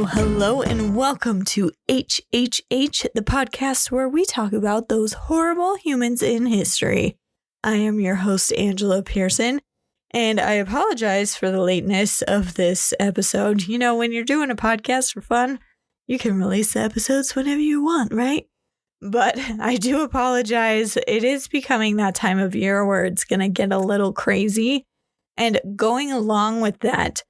Hello, and welcome to HHH, the podcast where we talk about those horrible humans in history. I am your host, Angela Pearson, and I apologize for the lateness of this episode. You know, when you're doing a podcast for fun, you can release the episodes whenever you want, right? But I do apologize. It is becoming that time of year where it's going to get a little crazy. And going along with that,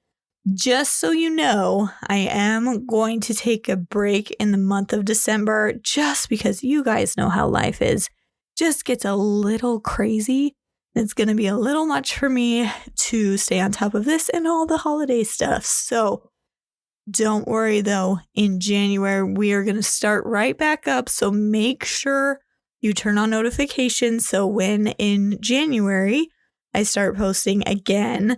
just so you know, I am going to take a break in the month of December just because you guys know how life is. Just gets a little crazy. It's going to be a little much for me to stay on top of this and all the holiday stuff. So don't worry though, in January, we are going to start right back up. So make sure you turn on notifications. So when in January, I start posting again,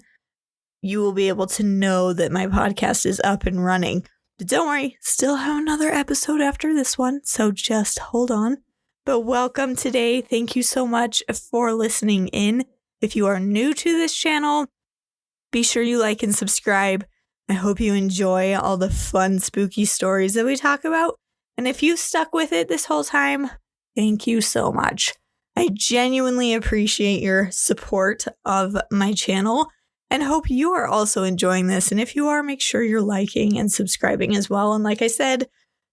you will be able to know that my podcast is up and running. But don't worry, still have another episode after this one, so just hold on. But welcome today. Thank you so much for listening in. If you are new to this channel, be sure you like and subscribe. I hope you enjoy all the fun, spooky stories that we talk about. And if you've stuck with it this whole time, thank you so much. I genuinely appreciate your support of my channel. And hope you are also enjoying this. And if you are, make sure you're liking and subscribing as well. And like I said,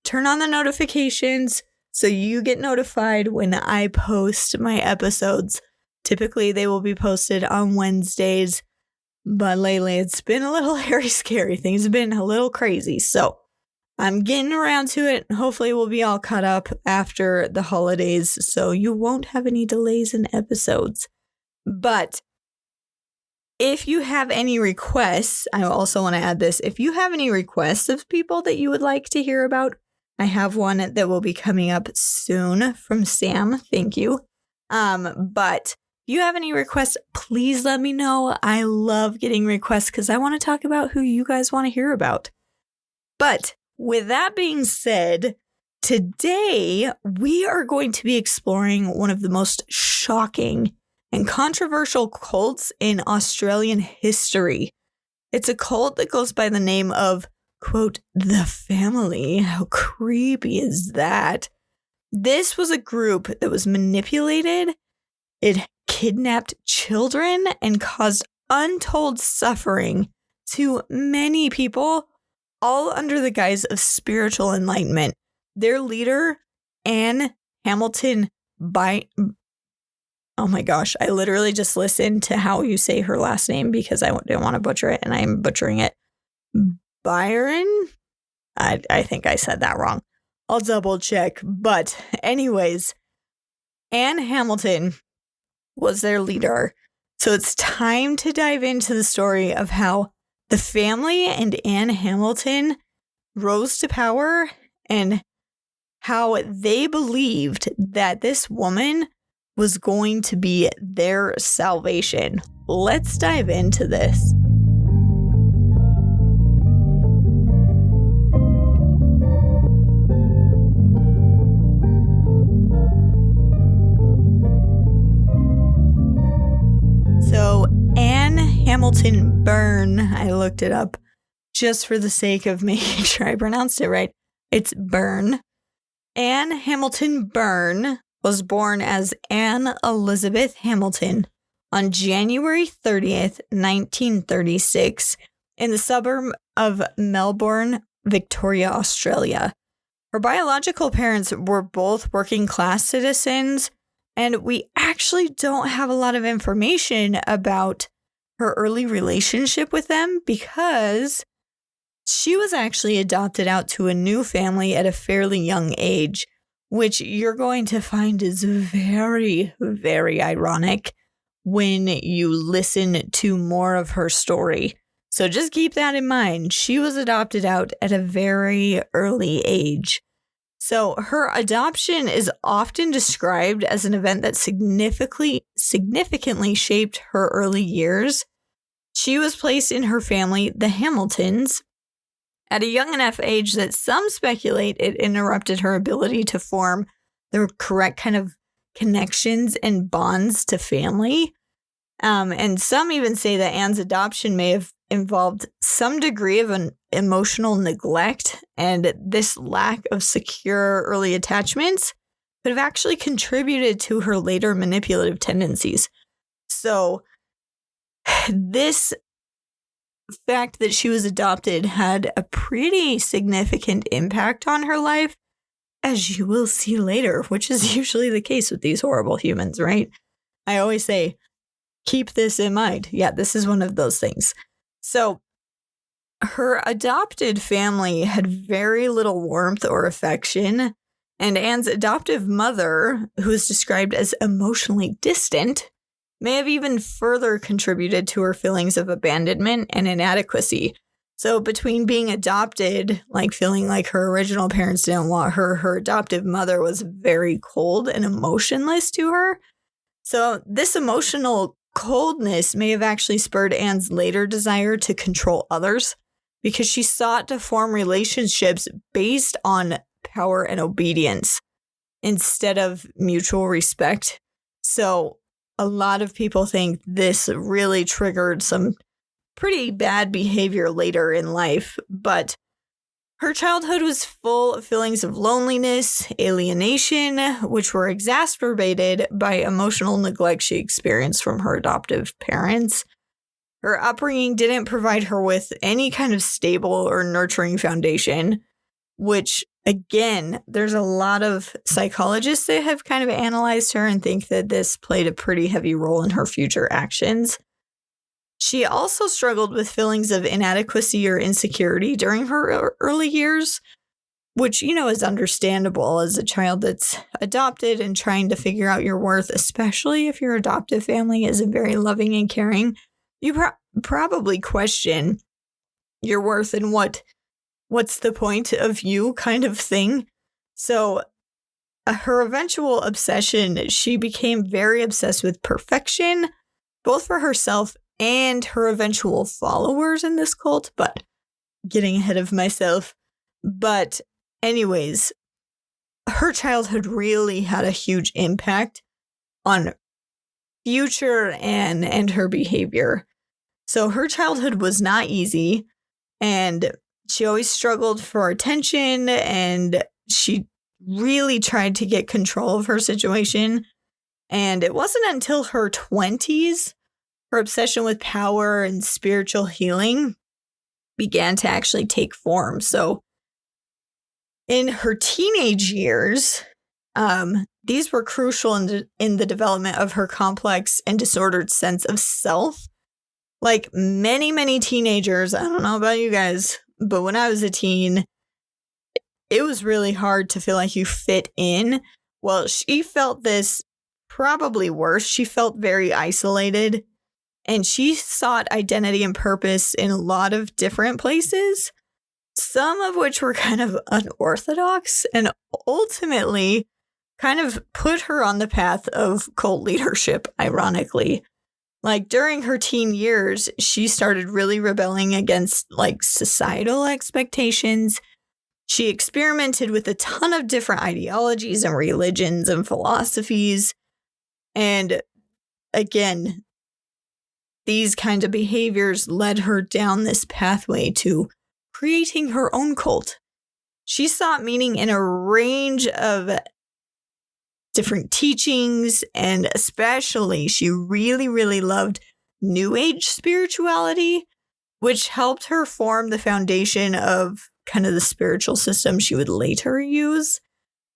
turn on the notifications so you get notified when I post my episodes. Typically, they will be posted on Wednesdays. But lately, it's been a little scary. Things have been a little crazy. So I'm getting around to it. Hopefully, we'll be all caught up after the holidays. So you won't have any delays in episodes. But if you have any requests, I also want to add this. If you have any requests of people that you would like to hear about, I have one that will be coming up soon from Sam. Thank you. But if you have any requests, please let me know. I love getting requests because I want to talk about who you guys want to hear about. But with that being said, today we are going to be exploring one of the most shocking and controversial cults in Australian history. It's a cult that goes by the name of, quote, the family. How creepy is that? This was a group that was manipulated. It kidnapped children and caused untold suffering to many people, all under the guise of spiritual enlightenment. Their leader, Anne Hamilton-Byrne. Oh my gosh, I literally just listened to how you say her last name because I didn't want to butcher it, and I'm butchering it. Byron? I think I said that wrong. I'll double check. But anyways, Anne Hamilton was their leader. So it's time to dive into the story of how the family and Anne Hamilton rose to power and how they believed that this woman was going to be their salvation. Let's dive into this. So Anne Hamilton-Byrne, I looked it up just for the sake of making sure I pronounced it right. It's Byrne. Anne Hamilton-Byrne was born as Anne Elizabeth Hamilton on January 30th, 1936, in the suburb of Melbourne, Victoria, Australia. Her biological parents were both working class citizens, and we actually don't have a lot of information about her early relationship with them because she was actually adopted out to a new family at a fairly young age, which you're going to find is very, very ironic when you listen to more of her story. So just keep that in mind. She was adopted out at a very early age. So her adoption is often described as an event that significantly shaped her early years. She was placed in her family, the Hamiltons, at a young enough age that some speculate it interrupted her ability to form the correct kind of connections and bonds to family. And some even say that Anne's adoption may have involved some degree of an emotional neglect, and this lack of secure early attachments could have actually contributed to her later manipulative tendencies. So this fact that she was adopted had a pretty significant impact on her life, as you will see later, which is usually the case with these horrible humans, right? I always say, keep this in mind. Yeah, this is one of those things. So her adopted family had very little warmth or affection, and Anne's adoptive mother, who is described as emotionally distant, may have even further contributed to her feelings of abandonment and inadequacy. So between being adopted, like feeling like her original parents didn't want her, her adoptive mother was very cold and emotionless to her. So this emotional coldness may have actually spurred Anne's later desire to control others, because she sought to form relationships based on power and obedience instead of mutual respect. So a lot of people think this really triggered some pretty bad behavior later in life, but her childhood was full of feelings of loneliness, alienation, which were exacerbated by emotional neglect she experienced from her adoptive parents. Her upbringing didn't provide her with any kind of stable or nurturing foundation, which, again, there's a lot of psychologists that have kind of analyzed her and think that this played a pretty heavy role in her future actions. She also struggled with feelings of inadequacy or insecurity during her early years, which, is understandable as a child that's adopted and trying to figure out your worth, especially if your adoptive family isn't very loving and caring. You probably question your worth and what's the point of you kind of thing. So her eventual obsession, she became very obsessed with perfection, both for herself and her eventual followers in this cult, but getting ahead of myself. But anyways, her childhood really had a huge impact on future Anne and her behavior. So her childhood was not easy, and she always struggled for attention, and she really tried to get control of her situation. And it wasn't until her 20s, her obsession with power and spiritual healing began to actually take form. So in her teenage years, these were crucial in the development of her complex and disordered sense of self. Like many, many teenagers, I don't know about you guys, but when I was a teen, it was really hard to feel like you fit in. Well, she felt this probably worse. She felt very isolated, and she sought identity and purpose in a lot of different places, some of which were kind of unorthodox and ultimately kind of put her on the path of cult leadership, ironically. Like during her teen years, she started really rebelling against like societal expectations. She experimented with a ton of different ideologies and religions and philosophies. And again, these kinds of behaviors led her down this pathway to creating her own cult. She sought meaning in a range of different teachings, and especially she really, really loved New Age spirituality, which helped her form the foundation of kind of the spiritual system she would later use.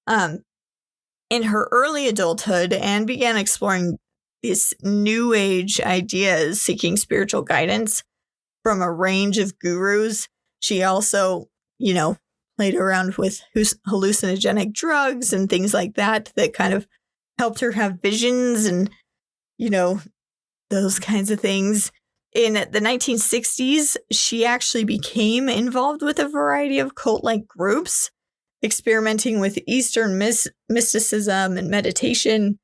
In her early adulthood, Anne began exploring these New Age ideas, seeking spiritual guidance from a range of gurus. She also, played around with hallucinogenic drugs and things like that kind of helped her have visions and, those kinds of things. In the 1960s, she actually became involved with a variety of cult-like groups, experimenting with Eastern mysticism and meditation.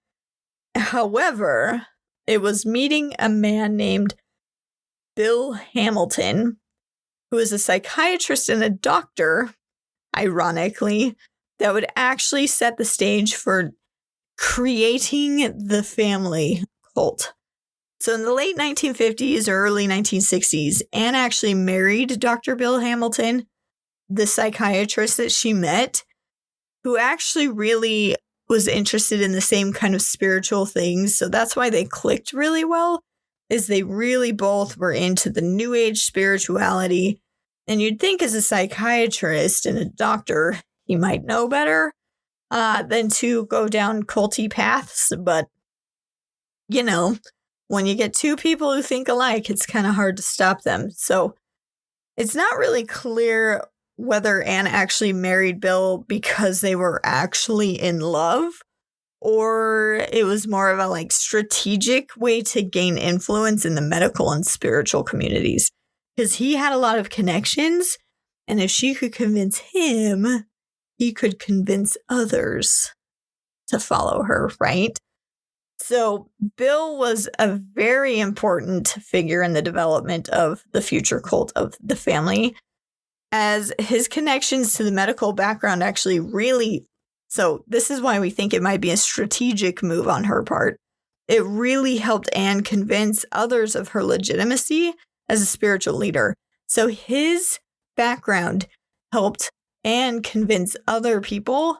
However, it was meeting a man named Bill Hamilton, who is a psychiatrist and a doctor, ironically, that would actually set the stage for creating the family cult. So in the late 1950s or early 1960s, Anne actually married Dr. Bill Hamilton, the psychiatrist that she met, who actually really was interested in the same kind of spiritual things. So that's why they clicked really well, is they really both were into the New Age spirituality. And you'd think as a psychiatrist and a doctor, he might know better than to go down culty paths. But, you know, when you get two people who think alike, it's kind of hard to stop them. So it's not really clear whether Anne actually married Bill because they were actually in love, or it was more of a like strategic way to gain influence in the medical and spiritual communities. Because he had a lot of connections, and if she could convince him, he could convince others to follow her, right? So Bill was a very important figure in the development of the future cult of the family, as his connections to the medical background actually really, so this is why we think it might be a strategic move on her part. It really helped Anne convince others of her legitimacy as a spiritual leader. So his background helped Anne convince other people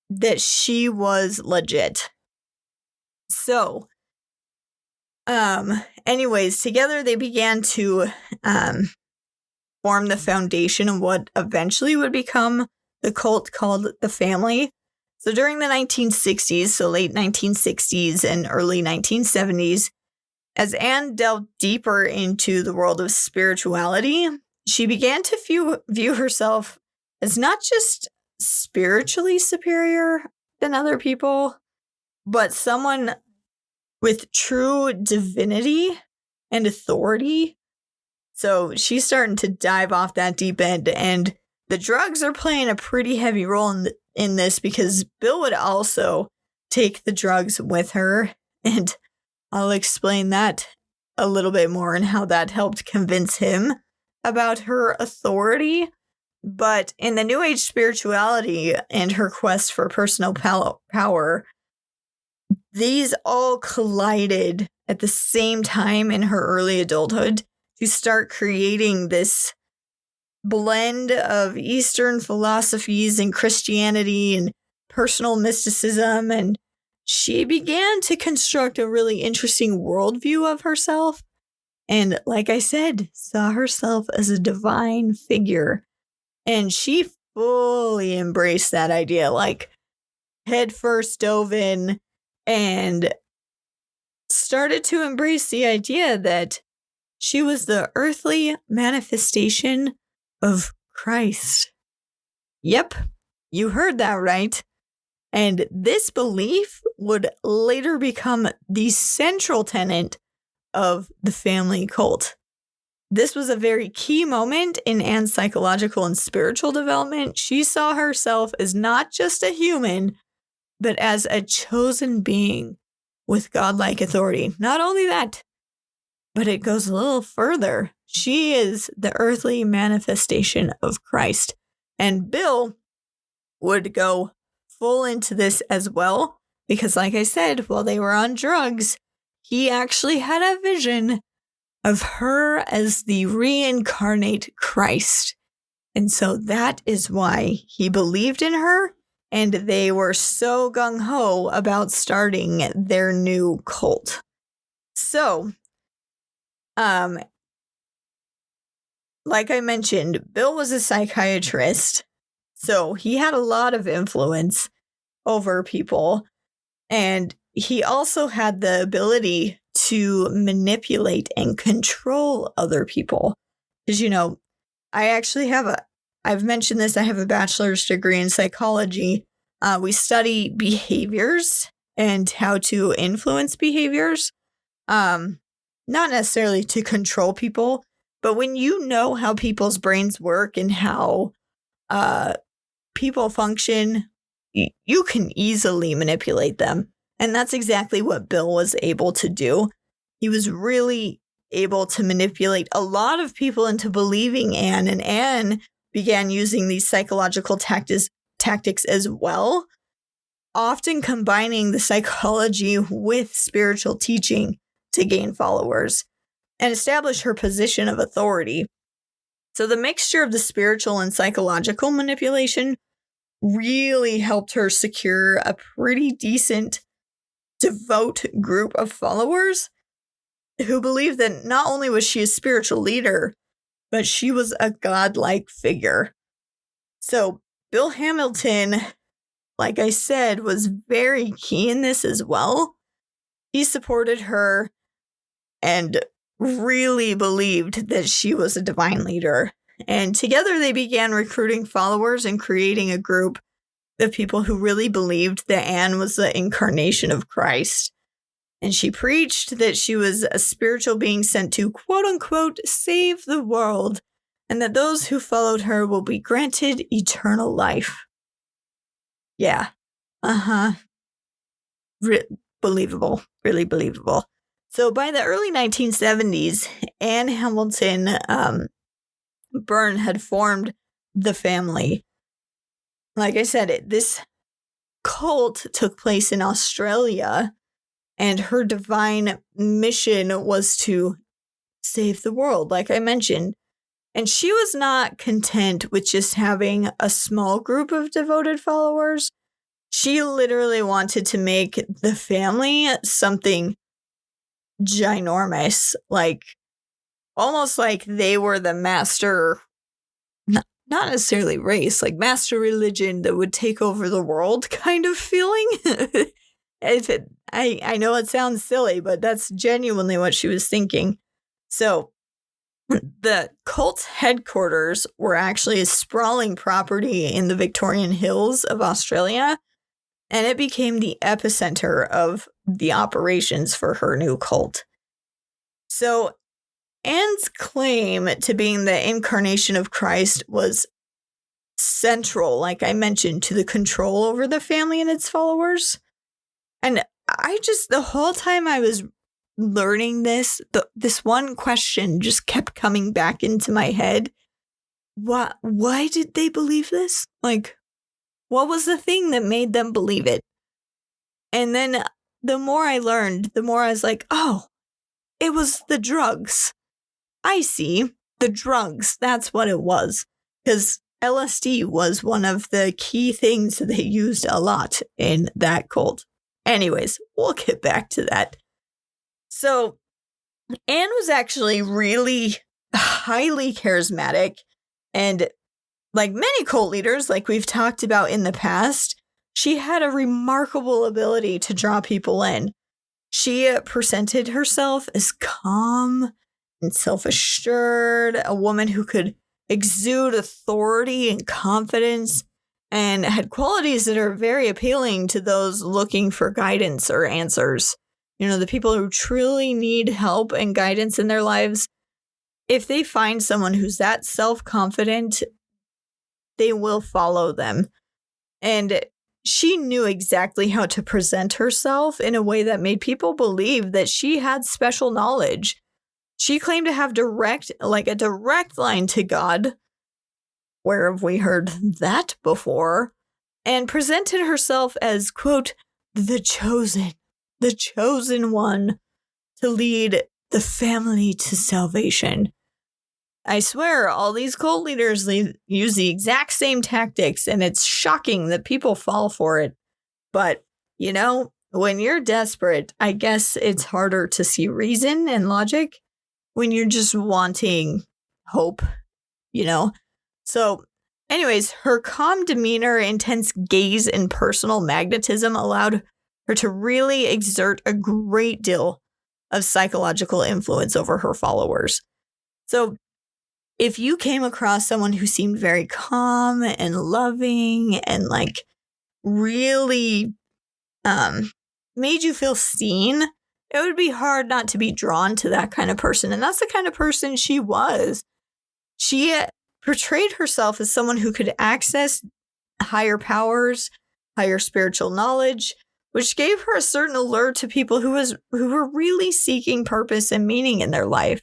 that she was legit. So, anyways, together they began to form the foundation of what eventually would become the cult called the family. So during the 1960s, so late 1960s and early 1970s, as Anne delved deeper into the world of spirituality, she began to view herself as not just spiritually superior than other people, but someone with true divinity and authority. So she's starting to dive off that deep end, and the drugs are playing a pretty heavy role in this, because Bill would also take the drugs with her, and I'll explain that a little bit more and how that helped convince him about her authority. But in the New Age spirituality and her quest for personal power, these all collided at the same time in her early adulthood to start creating this blend of Eastern philosophies and Christianity and personal mysticism. And she began to construct a really interesting worldview of herself. And like I said, saw herself as a divine figure. And she fully embraced that idea, like head first dove in and started to embrace the idea that she was the earthly manifestation of Christ. Yep, you heard that right. And this belief would later become the central tenet of the family cult. This was a very key moment in Anne's psychological and spiritual development. She saw herself as not just a human, but as a chosen being with godlike authority. Not only that, but it goes a little further. She is the earthly manifestation of Christ. And Bill would go full into this as well, because like I said, while they were on drugs, he actually had a vision of her as the reincarnate Christ. And so that is why he believed in her, and they were so gung-ho about starting their new cult. So, like I mentioned, Bill was a psychiatrist, so he had a lot of influence over people, and he also had the ability to manipulate and control other people. Because, you know, I've mentioned this, I have a bachelor's degree in psychology. We study behaviors and how to influence behaviors. Not necessarily to control people, but when you know how people's brains work and how people function, you can easily manipulate them. And that's exactly what Bill was able to do. He was really able to manipulate a lot of people into believing Anne, and Anne began using these psychological tactics as well, often combining the psychology with spiritual teaching to gain followers and establish her position of authority. So the mixture of the spiritual and psychological manipulation really helped her secure a pretty decent, devout group of followers who believed that not only was she a spiritual leader, but she was a godlike figure. So Bill Hamilton, like I said, was very key in this as well. He supported her and really believed that she was a divine leader. And together they began recruiting followers and creating a group of people who really believed that Anne was the incarnation of Christ. And she preached that she was a spiritual being sent to, quote unquote, save the world, and that those who followed her will be granted eternal life. Yeah. Believable. Really believable. So by the early 1970s, Anne Hamilton-Byrne had formed the family. Like I said, this cult took place in Australia, and her divine mission was to save the world, like I mentioned. And she was not content with just having a small group of devoted followers. She literally wanted to make the family something ginormous, like almost like they were the master, not necessarily race, like master religion that would take over the world kind of feeling. I know it sounds silly, but that's genuinely what she was thinking. So the cult's headquarters were actually a sprawling property in the Victorian Hills of Australia, and it became the epicenter of the operations for her new cult. So Anne's claim to being the incarnation of Christ was central, like I mentioned, to the control over the family and its followers. And the whole time I was learning this one question just kept coming back into my head. Why did they believe this? Like, what was the thing that made them believe it? And then the more I learned, the more I was like, oh, it was the drugs. I see. The drugs. That's what it was. Because LSD was one of the key things that they used a lot in that cult. Anyways, we'll get back to that. So Anne was actually really highly charismatic, and like many cult leaders, like we've talked about in the past, she had a remarkable ability to draw people in. She presented herself as calm and self-assured, a woman who could exude authority and confidence, and had qualities that are very appealing to those looking for guidance or answers. You know, the people who truly need help and guidance in their lives, if they find someone who's that self-confident, they will follow them. And she knew exactly how to present herself in a way that made people believe that she had special knowledge. She claimed to have a direct line to God. Where have we heard that before? And presented herself as, quote, the chosen one to lead the family to salvation. I swear, all these cult leaders use the exact same tactics, and it's shocking that people fall for it. But, you know, when you're desperate, I guess it's harder to see reason and logic when you're just wanting hope, you know? So, anyways, her calm demeanor, intense gaze, and personal magnetism allowed her to really exert a great deal of psychological influence over her followers. So, if you came across someone who seemed very calm and loving and like really made you feel seen, it would be hard not to be drawn to that kind of person. And that's the kind of person she was. She portrayed herself as someone who could access higher powers, higher spiritual knowledge, which gave her a certain allure to people who were really seeking purpose and meaning in their life.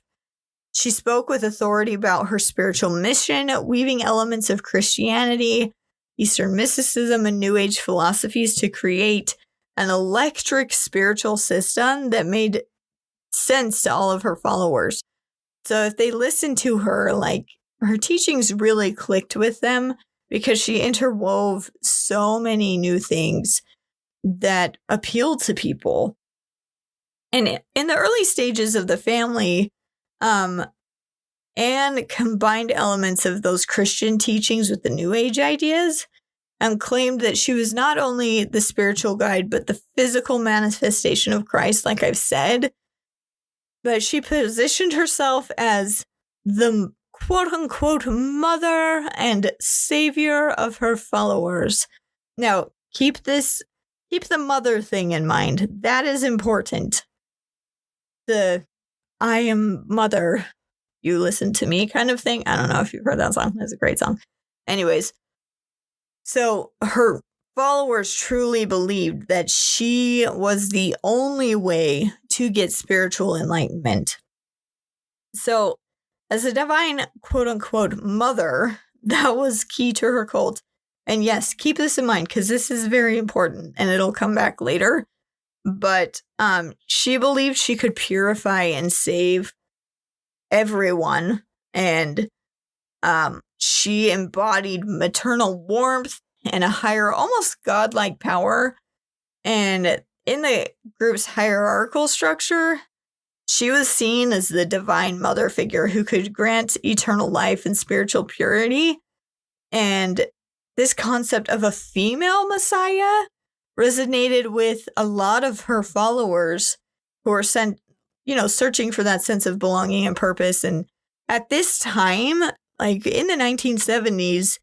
She spoke with authority about her spiritual mission, weaving elements of Christianity, Eastern mysticism, and New Age philosophies to create an electric spiritual system that made sense to all of her followers. So if they listened to her, like, her teachings really clicked with them because she interwove so many new things that appealed to people. And in the early stages of the family, Anne combined elements of those Christian teachings with the New Age ideas and claimed that she was not only the spiritual guide, but the physical manifestation of Christ, like I've said. But she positioned herself as the quote-unquote mother and savior of her followers. Now, keep the mother thing in mind. That is important. The I am mother, you listen to me kind of thing. I don't know if you've heard that song. That's a great song. Anyways, so her followers truly believed that she was the only way to get spiritual enlightenment. So, as a divine quote-unquote mother, that was key to her cult. And yes, keep this in mind because this is very important and it'll come back later. But she believed she could purify and save everyone. And she embodied maternal warmth and a higher, almost godlike power. And in the group's hierarchical structure, she was seen as the divine mother figure who could grant eternal life and spiritual purity. And this concept of a female messiah resonated with a lot of her followers who were searching for that sense of belonging and purpose. And at this time, like in the 1970s,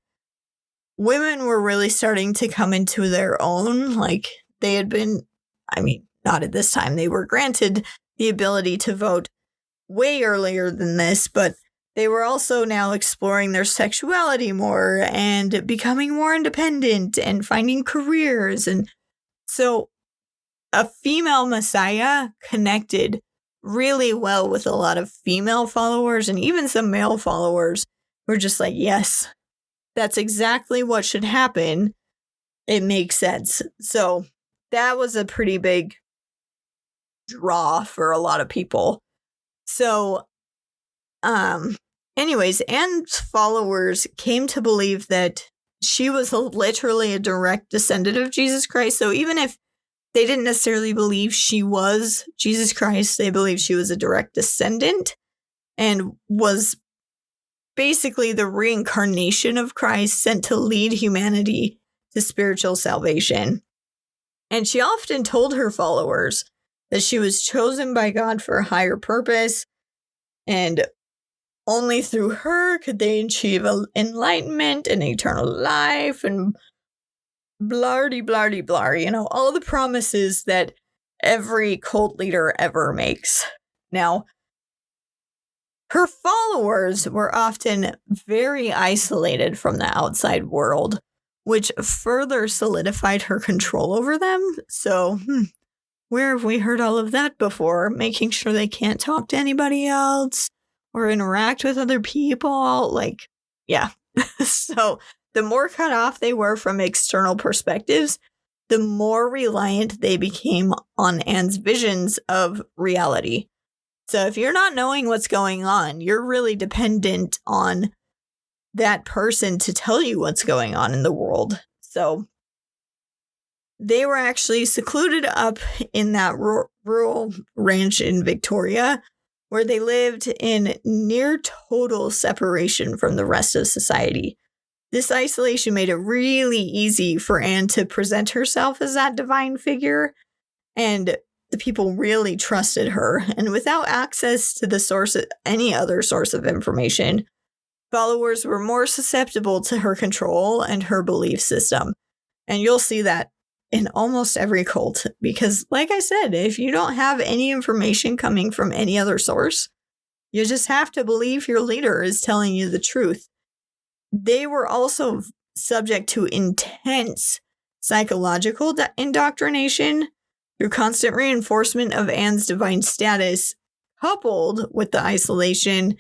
women were really starting to come into their own. Like they had been, not at this time, they were granted the ability to vote way earlier than this, but they were also now exploring their sexuality more and becoming more independent and finding careers. And so a female messiah connected really well with a lot of female followers, and even some male followers were just like, yes, that's exactly what should happen. It makes sense. So that was a pretty big draw for a lot of people. So, anyways, Anne's followers came to believe that she was literally a direct descendant of Jesus Christ. So even if they didn't necessarily believe she was Jesus Christ, they believed she was a direct descendant and was basically the reincarnation of Christ sent to lead humanity to spiritual salvation. And she often told her followers that she was chosen by God for a higher purpose, and only through her could they achieve enlightenment and eternal life and blardy, all the promises that every cult leader ever makes. Now, her followers were often very isolated from the outside world, which further solidified her control over them. So, where have we heard all of that before? Making sure they can't talk to anybody else or interact with other people. So the more cut off they were from external perspectives, the more reliant they became on Anne's visions of reality. So if you're not knowing what's going on, you're really dependent on that person to tell you what's going on in the world. So they were actually secluded up in that rural ranch in Victoria, where they lived in near total separation from the rest of society. This isolation made it really easy for Anne to present herself as that divine figure, and the people really trusted her. And without access to any other source of information, followers were more susceptible to her control and her belief system. And you'll see that in almost every cult, because like I said, if you don't have any information coming from any other source, you just have to believe your leader is telling you the truth. They were also subject to intense psychological indoctrination through constant reinforcement of Anne's divine status, coupled with the isolation,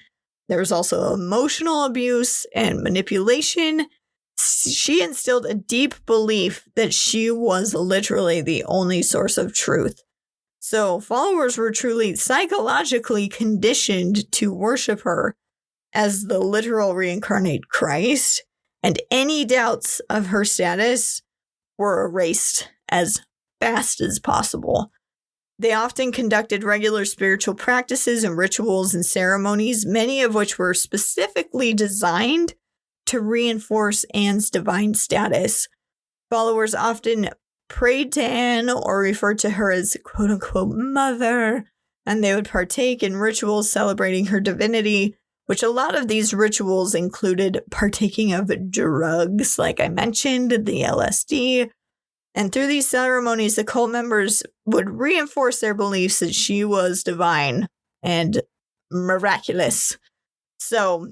there was also emotional abuse and manipulation. She instilled a deep belief that she was literally the only source of truth. So followers were truly psychologically conditioned to worship her as the literal reincarnate Christ, and any doubts of her status were erased as fast as possible. They often conducted regular spiritual practices and rituals and ceremonies, many of which were specifically designed to reinforce Anne's divine status. Followers often prayed to Anne or referred to her as quote-unquote mother, and they would partake in rituals celebrating her divinity, which a lot of these rituals included partaking of drugs, like I mentioned, the LSD. And through these ceremonies, the cult members would reinforce their beliefs that she was divine and miraculous. So,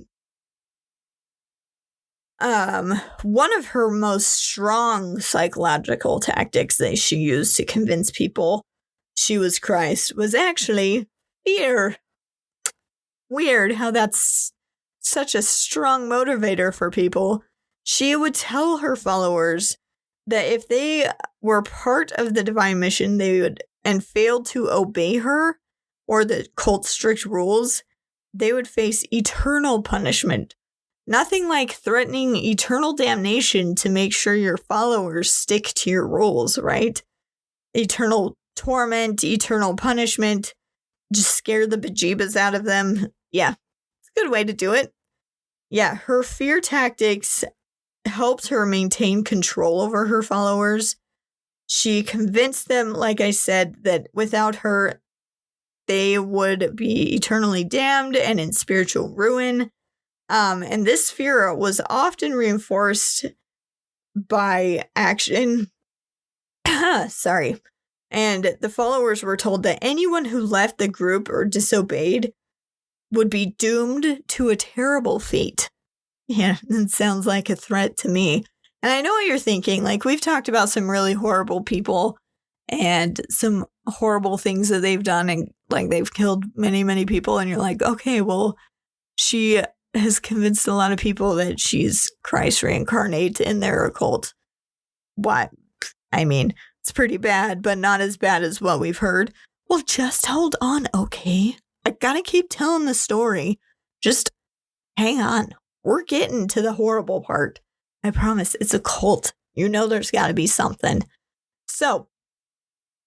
one of her most strong psychological tactics that she used to convince people she was Christ was actually fear. Weird how that's such a strong motivator for people. She would tell her followers that if they were part of the divine mission, they would and failed to obey her or the cult's strict rules, they would face eternal punishment. Nothing like threatening eternal damnation to make sure your followers stick to your rules, right? Eternal torment, eternal punishment, just scare the bejeebas out of them. Yeah, it's a good way to do it. Yeah, her fear tactics helped her maintain control over her followers. She convinced them, like I said, that without her, they would be eternally damned and in spiritual ruin. And this fear was often reinforced by action. Sorry. And the followers were told that anyone who left the group or disobeyed would be doomed to a terrible fate. Yeah, it sounds like a threat to me. And I know what you're thinking. Like, we've talked about some really horrible people and some horrible things that they've done. And, like, they've killed many, many people. And you're like, okay, well, she has convinced a lot of people that she's Christ reincarnate in their occult. What? I mean, it's pretty bad, but not as bad as what we've heard. Well, just hold on, okay? I gotta keep telling the story. Just hang on. We're getting to the horrible part. I promise, it's a cult. You know there's gotta be something. So,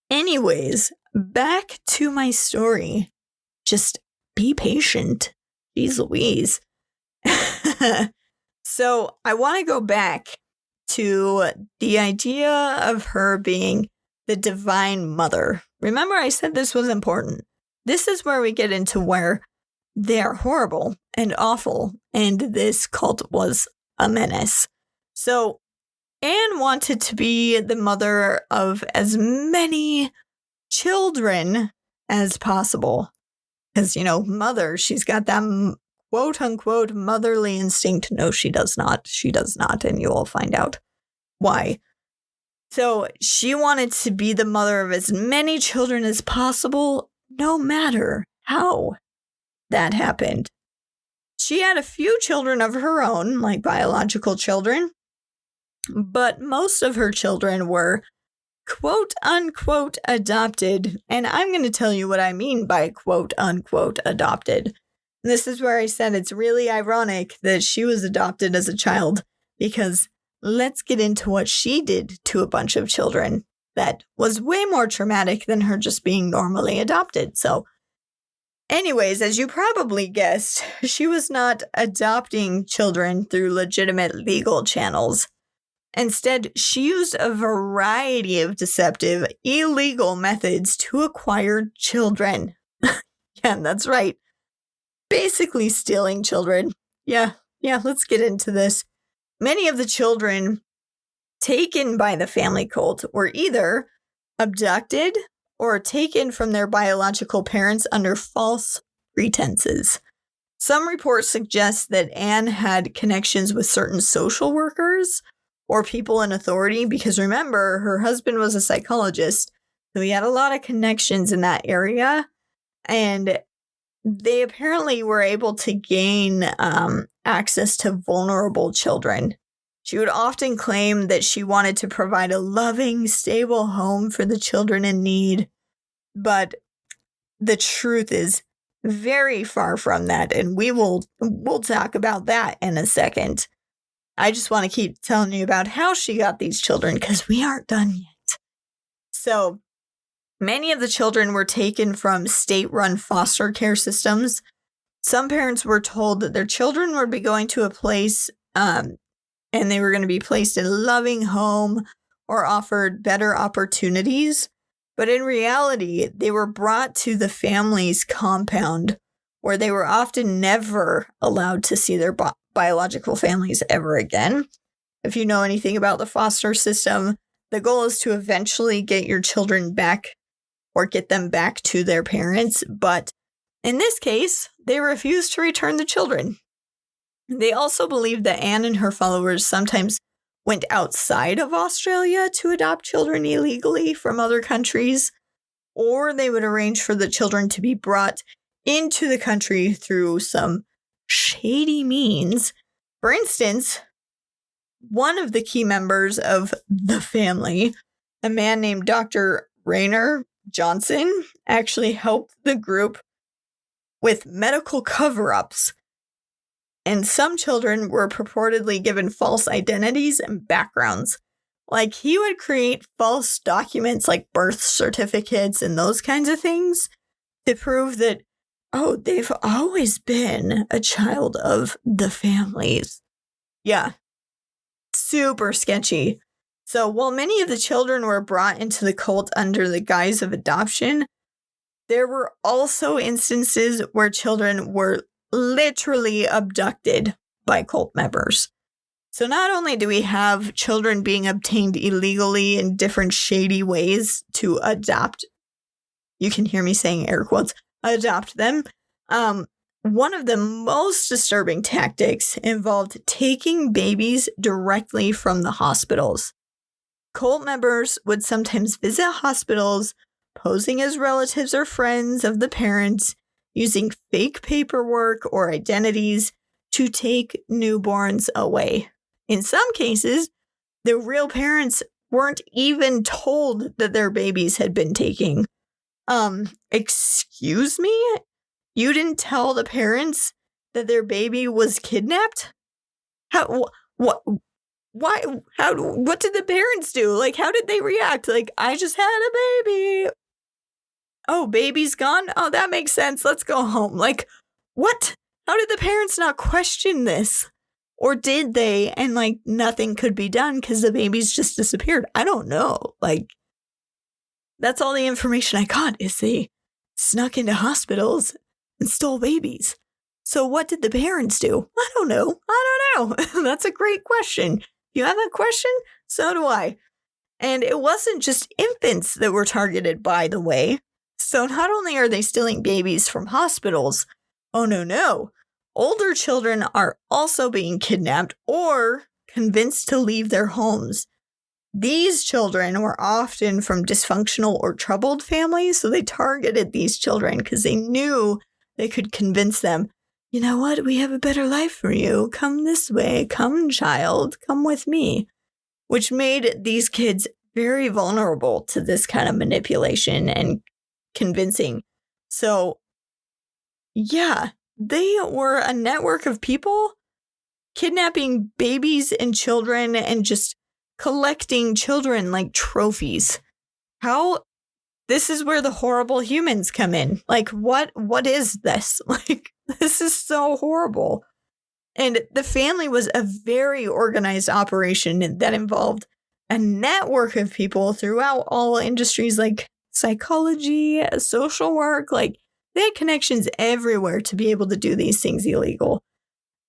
anyways, back to my story. Just be patient. Jeez Louise. So, I want to go back to the idea of her being the divine mother. Remember, I said this was important. This is where we get into where they are horrible and awful, and this cult was a menace. So, Anne wanted to be the mother of as many children as possible. Because, you know, mother, she's got that quote-unquote motherly instinct. No, she does not. She does not, and you will find out why. So she wanted to be the mother of as many children as possible, no matter how that happened. She had a few children of her own, like biological children, but most of her children were quote-unquote adopted, and I'm going to tell you what I mean by quote-unquote adopted. This is where I said it's really ironic that she was adopted as a child, because let's get into what she did to a bunch of children that was way more traumatic than her just being normally adopted. So, anyways, as you probably guessed, she was not adopting children through legitimate legal channels. Instead, she used a variety of deceptive, illegal methods to acquire children. Yeah, that's right. Basically stealing children. Yeah, let's get into this. Many of the children taken by the family cult were either abducted or taken from their biological parents under false pretenses. Some reports suggest that Anne had connections with certain social workers or people in authority, because remember, her husband was a psychologist, so he had a lot of connections in that area. And they apparently were able to gain access to vulnerable children. She would often claim that she wanted to provide a loving, stable home for the children in need. But the truth is very far from that, and we'll talk about that in a second. I just want to keep telling you about how she got these children, because we aren't done yet. So, many of the children were taken from state-run foster care systems. Some parents were told that their children would be going to a place and they were going to be placed in a loving home or offered better opportunities. But in reality, they were brought to the family's compound, where they were often never allowed to see their biological families ever again. If you know anything about the foster system, the goal is to eventually get your children back or get them back to their parents. But in this case, they refused to return the children. They also believed that Anne and her followers sometimes went outside of Australia to adopt children illegally from other countries, or they would arrange for the children to be brought into the country through some shady means. For instance, one of the key members of the family, a man named Dr. Rayner Johnson, actually helped the group with medical cover-ups. And some children were purportedly given false identities and backgrounds. Like, he would create false documents like birth certificates and those kinds of things to prove that, oh, they've always been a child of the families. Yeah, super sketchy. So while many of the children were brought into the cult under the guise of adoption, there were also instances where children were literally abducted by cult members. So not only do we have children being obtained illegally in different shady ways to adopt, you can hear me saying air quotes, adopt them. One of the most disturbing tactics involved taking babies directly from the hospitals. Cult members would sometimes visit hospitals, posing as relatives or friends of the parents, using fake paperwork or identities to take newborns away. In some cases, the real parents weren't even told that their babies had been taken. Excuse me? You didn't tell the parents that their baby was kidnapped? How, what, why, what did the parents do? Like, how did they react? Like, I just had a baby. Oh, baby's gone? Oh, that makes sense. Let's go home. Like, what? How did the parents not question this? Or did they? And, like, nothing could be done because the babies just disappeared. I don't know. Like, that's all the information I got is they snuck into hospitals and stole babies. So what did the parents do? I don't know. That's a great question. You have a question? So do I. And it wasn't just infants that were targeted, by the way. So not only are they stealing babies from hospitals, oh no. Older children are also being kidnapped or convinced to leave their homes. These children were often from dysfunctional or troubled families, so they targeted these children because they knew they could convince them, you know what, we have a better life for you. Come this way. Come, child. Come with me. Which made these kids very vulnerable to this kind of manipulation and convincing. So, yeah, they were a network of people kidnapping babies and children and just collecting children like trophies. This is where the horrible humans come in. Like, what is this? Like, this is so horrible. And the family was a very organized operation that involved a network of people throughout all industries like psychology, social work. Like, they had connections everywhere to be able to do these things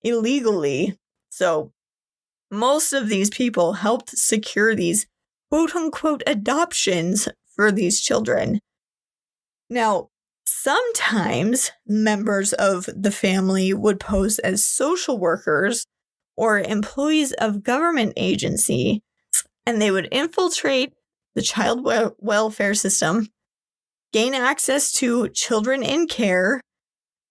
illegally. So most of these people helped secure these quote unquote adoptions for these children. Now, sometimes members of the family would pose as social workers or employees of government agency, and they would infiltrate the child welfare system, gain access to children in care,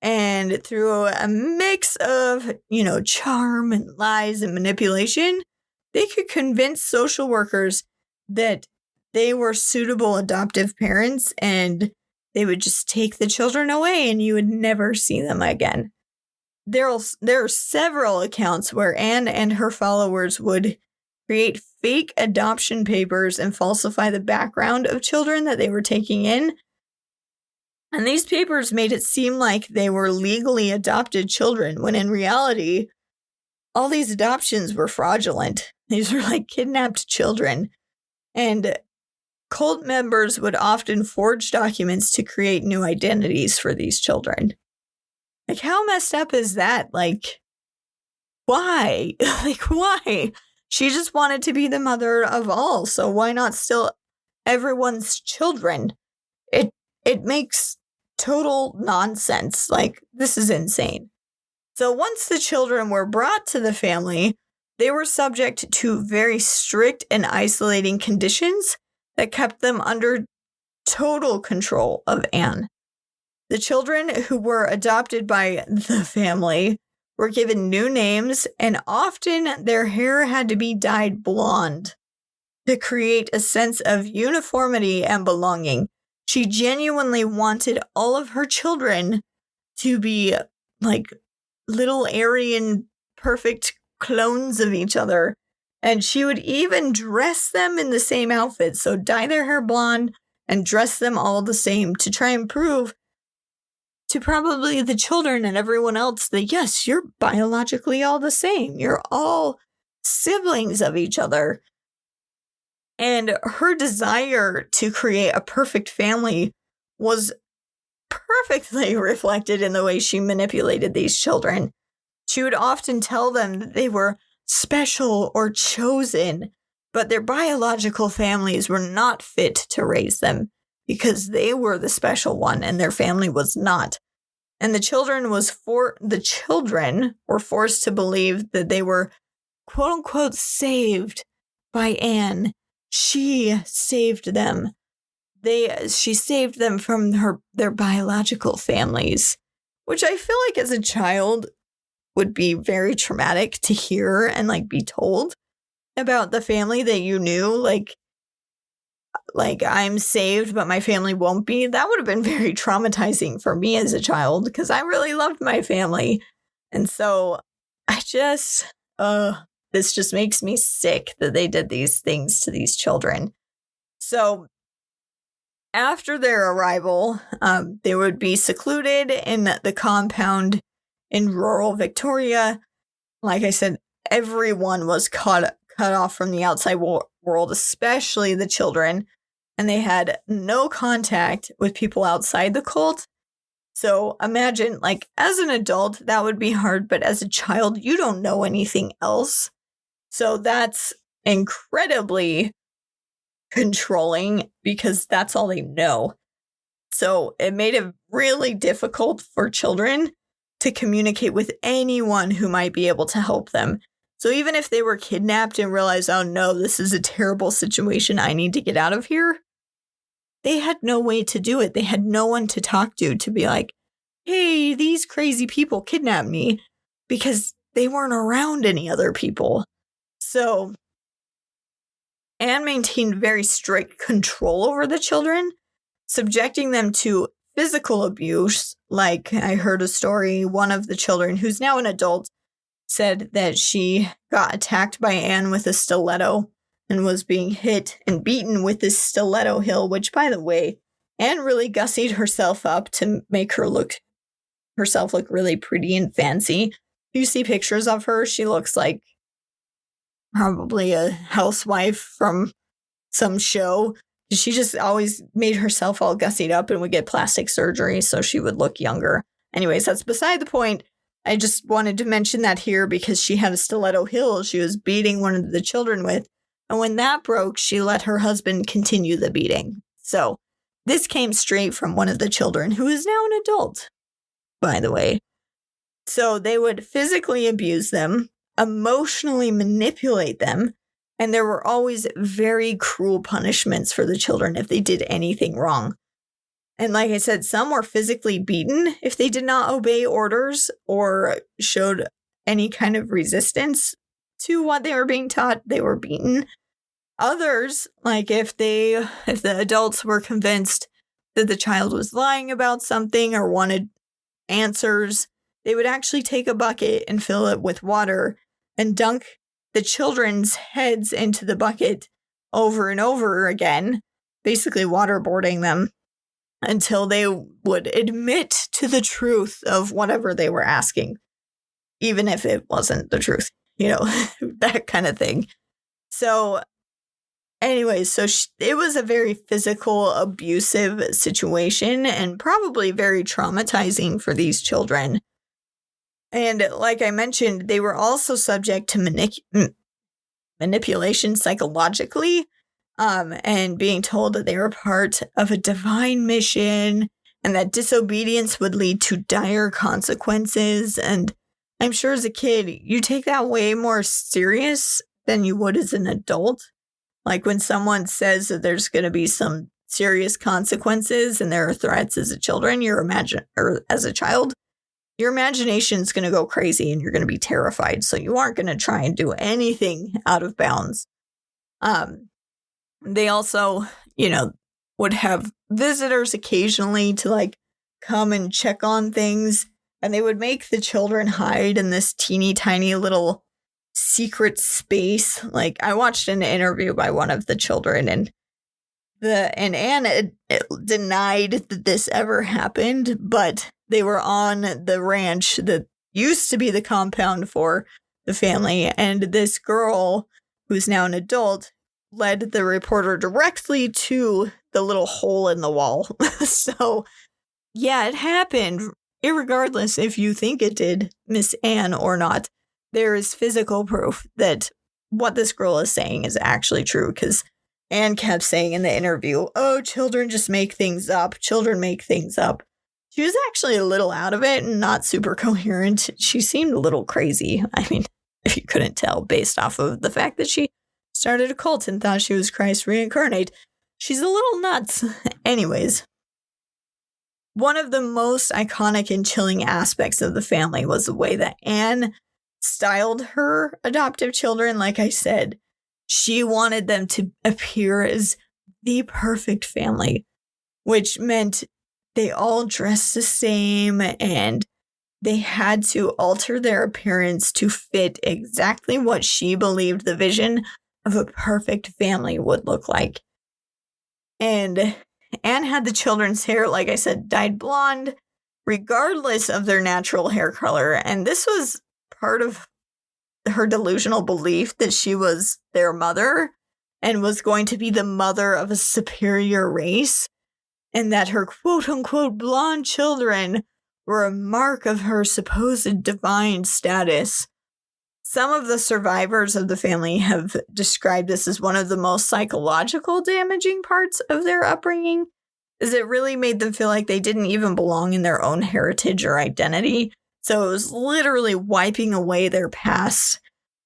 And through a mix of, charm and lies and manipulation, they could convince social workers that they were suitable adoptive parents and they would just take the children away and you would never see them again. There are several accounts where Anne and her followers would create fake adoption papers and falsify the background of children that they were taking in. And these papers made it seem like they were legally adopted children, when in reality, all these adoptions were fraudulent. These were like kidnapped children. And cult members would often forge documents to create new identities for these children. Like, how messed up is that? Like, why? Why? She just wanted to be the mother of all, so why not still everyone's children? It makes total nonsense. Like, this is insane. So once the children were brought to the family, they were subject to very strict and isolating conditions that kept them under total control of Anne. The children who were adopted by the family were given new names, and often their hair had to be dyed blonde to create a sense of uniformity and belonging. She genuinely wanted all of her children to be like little Aryan perfect clones of each other. And she would even dress them in the same outfit. So dye their hair blonde and dress them all the same to try and prove to probably the children and everyone else that, yes, you're biologically all the same. You're all siblings of each other. And her desire to create a perfect family was perfectly reflected in the way she manipulated these children. She would often tell them that they were special or chosen, but their biological families were not fit to raise them because they were the special one and their family was not. And the children were forced to believe that they were, quote unquote, saved by Anne. She saved them. She saved them from their biological families, which I feel like as a child would be very traumatic to hear and like be told about the family that you knew. Like I'm saved, but my family won't be. That would have been very traumatizing for me as a child because I really loved my family. And so this just makes me sick that they did these things to these children. So after their arrival, they would be secluded in the compound in rural Victoria. Like I said, everyone was cut off from the outside world, especially the children. And they had no contact with people outside the cult. So imagine, like, as an adult, that would be hard. But as a child, you don't know anything else. So that's incredibly controlling because that's all they know. So it made it really difficult for children to communicate with anyone who might be able to help them. So even if they were kidnapped and realized, oh no, this is a terrible situation, I need to get out of here, they had no way to do it. They had no one to talk to be like, hey, these crazy people kidnapped me, because they weren't around any other people. So Anne maintained very strict control over the children, subjecting them to physical abuse. Like, I heard a story, one of the children, who's now an adult, said that she got attacked by Anne with a stiletto and was being hit and beaten with this stiletto heel, which, by the way, Anne really gussied herself up to make herself look really pretty and fancy. You see pictures of her, she looks like probably a housewife from some show. She just always made herself all gussied up and would get plastic surgery so she would look younger. Anyways, that's beside the point. I just wanted to mention that here because she had a stiletto heel she was beating one of the children with. And when that broke, she let her husband continue the beating. So this came straight from one of the children, who is now an adult, by the way. So they would physically abuse them, emotionally manipulate them, and there were always very cruel punishments for the children if they did anything wrong. And like I said, some were physically beaten if they did not obey orders or showed any kind of resistance to what they were being taught, they were beaten. Others, like if the adults were convinced that the child was lying about something or wanted answers, they would actually take a bucket and fill it with water and dunk the children's heads into the bucket over and over again, basically waterboarding them until they would admit to the truth of whatever they were asking, even if it wasn't the truth, that kind of thing. So anyways, so it was a very physical, abusive situation and probably very traumatizing for these children. And like I mentioned, they were also subject to manipulation psychologically, and being told that they were part of a divine mission and that disobedience would lead to dire consequences. And I'm sure as a kid, you take that way more serious than you would as an adult. Like when someone says that there's going to be some serious consequences and there are threats as a as a child, your imagination's going to go crazy and you're going to be terrified. So you aren't going to try and do anything out of bounds. They also, would have visitors occasionally to come and check on things, and they would make the children hide in this teeny tiny little secret space. Like I watched an interview by one of the children, and Anne denied that this ever happened, but they were on the ranch that used to be the compound for the family, and this girl, who's now an adult, led the reporter directly to the little hole in the wall. So, yeah, it happened, irregardless if you think it did, Miss Anne, or not. There is physical proof that what this girl is saying is actually true, because Anne kept saying in the interview, "Oh, children just make things up. Children make things up." She was actually a little out of it and not super coherent. She seemed a little crazy. I mean, if you couldn't tell based off of the fact that she started a cult and thought she was Christ reincarnate. She's a little nuts. Anyways, one of the most iconic and chilling aspects of the family was the way that Anne styled her adoptive children. Like I said, she wanted them to appear as the perfect family, which meant they all dressed the same and they had to alter their appearance to fit exactly what she believed the vision of a perfect family would look like. And Anne had the children's hair, like I said, dyed blonde, regardless of their natural hair color. And this was part of her delusional belief that she was their mother and was going to be the mother of a superior race, and that her quote-unquote blonde children were a mark of her supposed divine status. Some of the survivors of the family have described this as one of the most psychological damaging parts of their upbringing, as it really made them feel like they didn't even belong in their own heritage or identity. So it was literally wiping away their past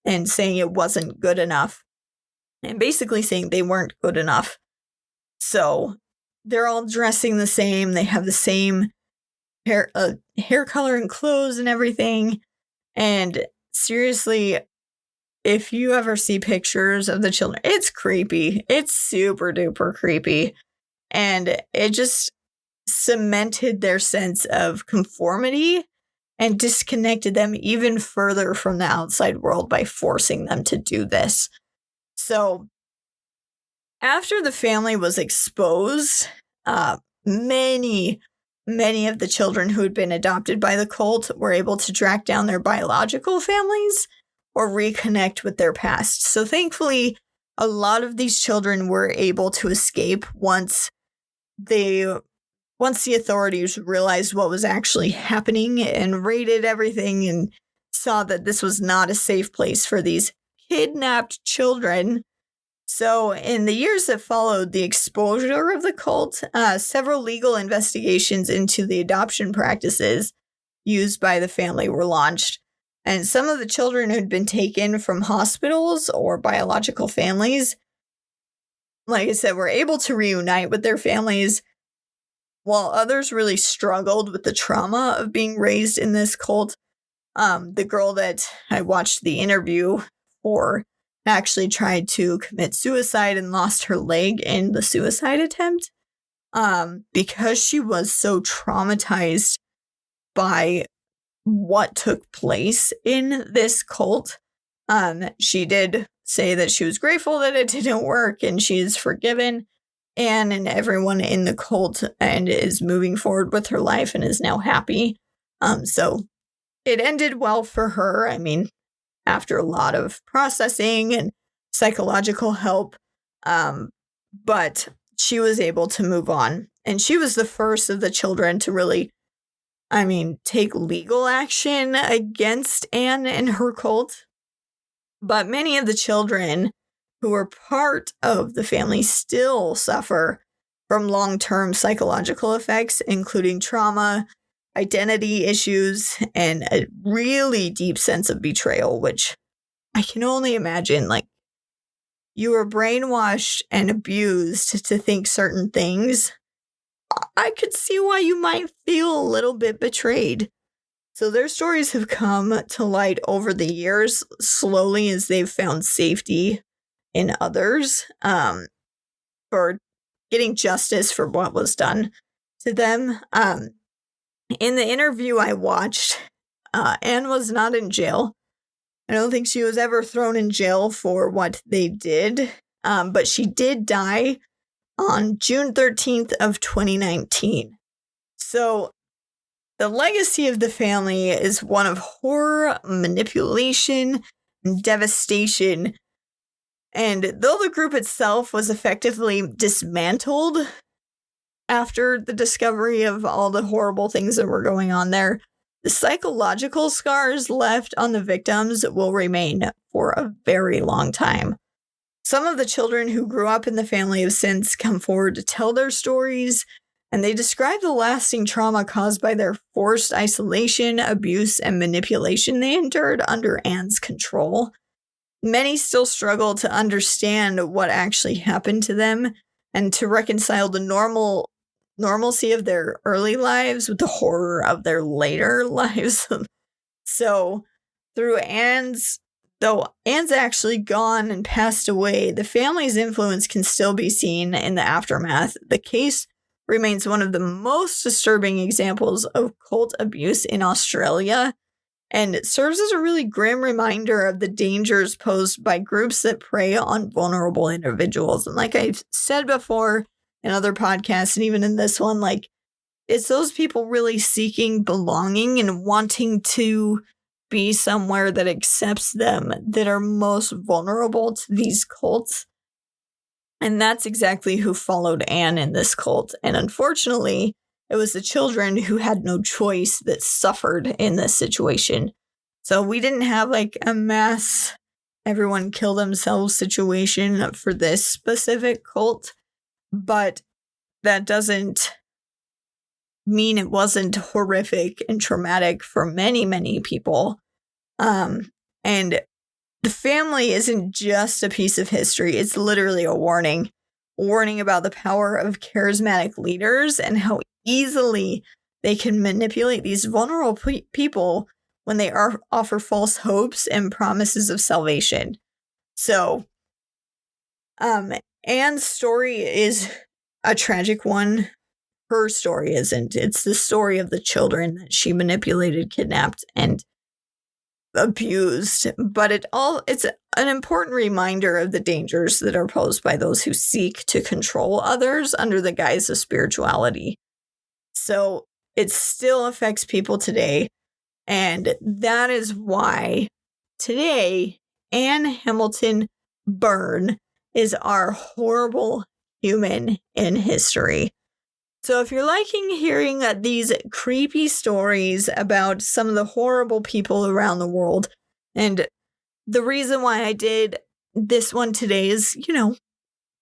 and saying it wasn't good enough, and basically saying they weren't good enough. So they're all dressing the same. They have the same hair color and clothes and everything. And seriously, if you ever see pictures of the children, it's creepy. It's super duper creepy. And it just cemented their sense of conformity and disconnected them even further from the outside world by forcing them to do this. So after the family was exposed, many of the children who had been adopted by the cult were able to track down their biological families or reconnect with their past. So thankfully, a lot of these children were able to escape once the authorities realized what was actually happening and raided everything and saw that this was not a safe place for these kidnapped children. So in the years that followed the exposure of the cult, several legal investigations into the adoption practices used by the family were launched. And some of the children who'd been taken from hospitals or biological families, like I said, were able to reunite with their families, while others really struggled with the trauma of being raised in this cult, the girl that I watched the interview for actually tried to commit suicide and lost her leg in the suicide attempt because she was so traumatized by what took place in this cult. She did say that she was grateful that it didn't work and she is forgiven Anne and everyone in the cult and is moving forward with her life and is now happy. So it ended well for her. I mean, after a lot of processing and psychological help, but she was able to move on. And she was the first of the children to really, take legal action against Anne and her cult. But many of the children who were part of the family still suffer from long-term psychological effects, including trauma, identity issues, and a really deep sense of betrayal, which I can only imagine. Like, you were brainwashed and abused to think certain things. I could see why you might feel a little bit betrayed. So their stories have come to light over the years, slowly as they've found safety in others, for getting justice for what was done to them. In the interview I watched, Anne was not in jail. I don't think she was ever thrown in jail for what they did, but she did die on June 13th of 2019. So the legacy of the family is one of horror, manipulation, and devastation. And though the group itself was effectively dismantled after the discovery of all the horrible things that were going on there, the psychological scars left on the victims will remain for a very long time. Some of the children who grew up in the family have since come forward to tell their stories, and they describe the lasting trauma caused by their forced isolation, abuse, and manipulation they endured under Anne's control. Many still struggle to understand what actually happened to them and to reconcile the normalcy of their early lives with the horror of their later lives. So, though Anne's actually gone and passed away, the family's influence can still be seen in the aftermath. The case remains one of the most disturbing examples of cult abuse in Australia, and it serves as a really grim reminder of the dangers posed by groups that prey on vulnerable individuals. And like I've said before in other podcasts, and even in this one, like, it's those people really seeking belonging and wanting to be somewhere that accepts them that are most vulnerable to these cults. And that's exactly who followed Anne in this cult. And unfortunately, it was the children who had no choice that suffered in this situation. So we didn't have like a mass everyone kill themselves situation for this specific cult, but that doesn't mean it wasn't horrific and traumatic for many, many people. And the family isn't just a piece of history. It's literally a warning about the power of charismatic leaders and how easily they can manipulate these vulnerable people when they offer false hopes and promises of salvation. So, Anne's story is a tragic one. Her story isn't. It's the story of the children that she manipulated, kidnapped, and abused. But it's an important reminder of the dangers that are posed by those who seek to control others under the guise of spirituality. So it still affects people today. And that is why today, Anne Hamilton-Byrne is our horrible human in history. So if you're liking hearing these creepy stories about some of the horrible people around the world, and the reason why I did this one today is,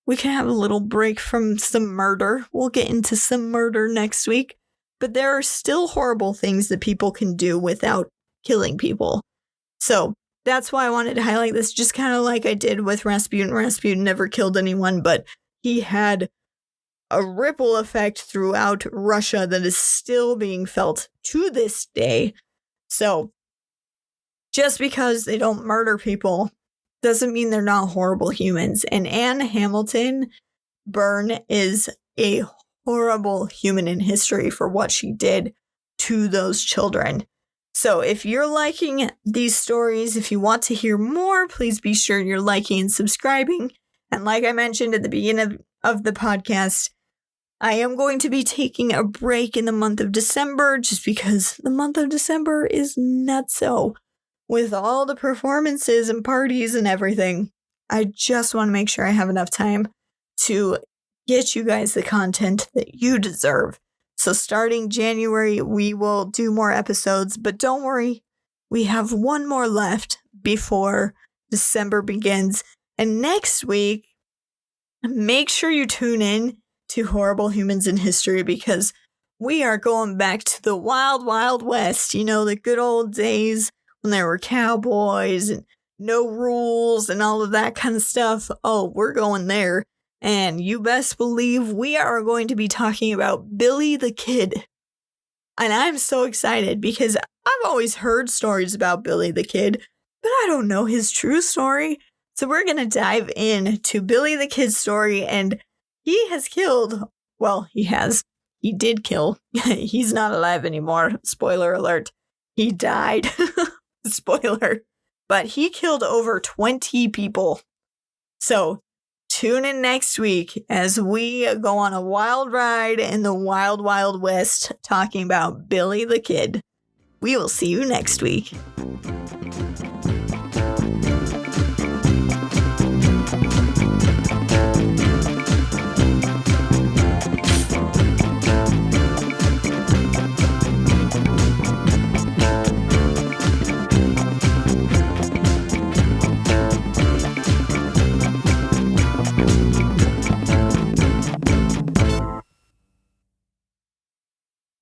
we can have a little break from some murder. We'll get into some murder next week. But there are still horrible things that people can do without killing people. So that's why I wanted to highlight this, just kind of like I did with Rasputin. Rasputin never killed anyone, but he had a ripple effect throughout Russia that is still being felt to this day. So just because they don't murder people doesn't mean they're not horrible humans. And Anne Hamilton-Byrne is a horrible human in history for what she did to those children. So if you're liking these stories, if you want to hear more, please be sure you're liking and subscribing. And like I mentioned at the beginning of the podcast, I am going to be taking a break in the month of December just because the month of December is nutso with all the performances and parties and everything. I just want to make sure I have enough time to get you guys the content that you deserve. So starting January, we will do more episodes, but don't worry, we have one more left before December begins. And next week, make sure you tune in to Horrible Humans in History because we are going back to the wild, wild west. You know, the good old days when there were cowboys and no rules and all of that kind of stuff. Oh, we're going there. And you best believe we are going to be talking about Billy the Kid. And I'm so excited because I've always heard stories about Billy the Kid, but I don't know his true story. So we're going to dive into Billy the Kid's story, and he has killed, well, he did kill. He's not alive anymore. Spoiler alert. He died. Spoiler. But he killed over 20 people. So tune in next week as we go on a wild ride in the wild, wild west talking about Billy the Kid. We will see you next week.